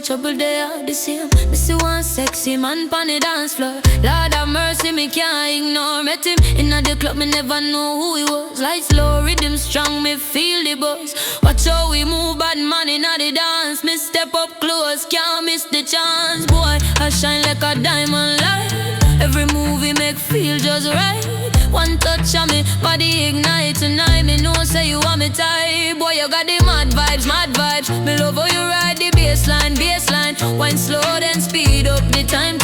trouble they are the same. Me see one sexy man pon the dance floor. Lord have mercy, me can't ignore. Met him inna the club, me never know who he was. Lights low, rhythm strong, me feel the buzz. Watch how we move, bad man inna the dance. Me step up close, can't miss the chance. Boy, I shine like a diamond light. Every move we make feel just right. One touch on me, body ignite tonight. Me know say you want me type. Boy, you got the mad vibes, mad vibes. Me love how you ride the baseline, baseline. Wine slow, then speed up the time.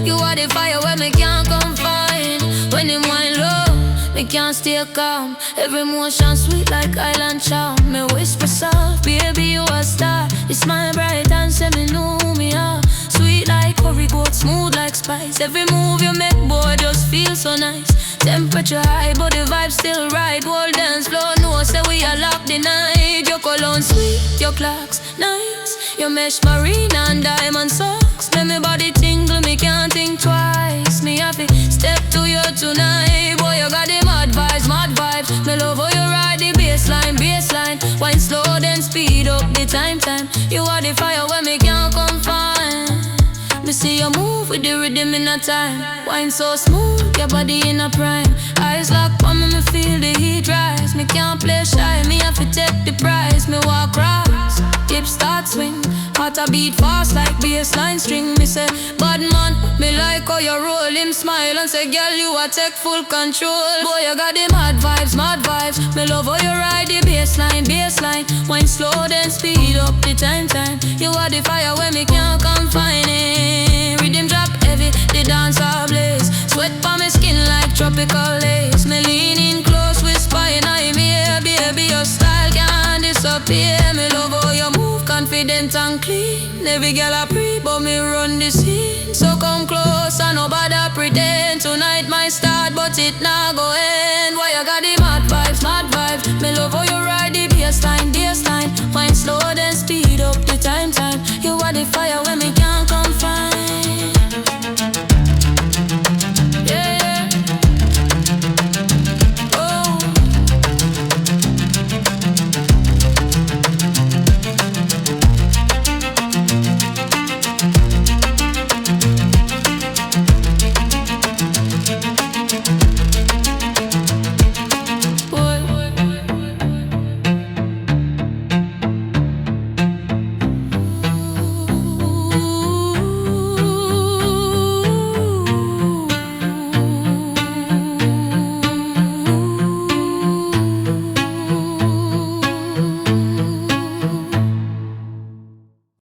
You are the fire where me can't confine. When you wine low, me can't stay calm. Every motion sweet like island charm. Me whisper soft, baby you a star. You smile bright and say me know who me are. Sweet like curry goat, smooth like spice. Every move you make, boy, just feel so nice. Temperature high, but the vibe still right. Whole dance floor, no, say we are locked the night. Your cologne sweet, your clocks nice. Your mesh marine and diamond socks. Make me body tingle, me can't think twice. Me happy, step to you tonight. Boy, you got the mad vibes, mad vibes. Me love how you ride the baseline, baseline. Wine slow, then speed up the time. You are the fire where me can't confine. Me see you move with the rhythm in a time. Wine so smooth, your body in a prime. Eyes locked on me, me feel the heat rise. Me can't play shy, me have to take the prize. Me walk rise, hips start swing. Heart a beat fast like bassline string. Me say, badman, me like how you roll. Him smile and say, girl, you a take full control. Boy, you got the mad vibes, mad vibes. Me love how you ride the bassline, bassline. Wine slow, then speed up the time. You are the fire where me can't confine it. Rhythm drop heavy, the dance all blaze. Sweat on my skin like tropical lace. Me lean in close, whispering I'm here. Baby, your style can't disappear. Me love how you move, confident and clean. Every girl I pre, but me run the scene. So come close and nobody pretend. Tonight might start, but it not go end. Why you got the mad vibes, mad vibes. Me love how you ride the bassline, bassline. Wine slow, then speed up the time. You are the fire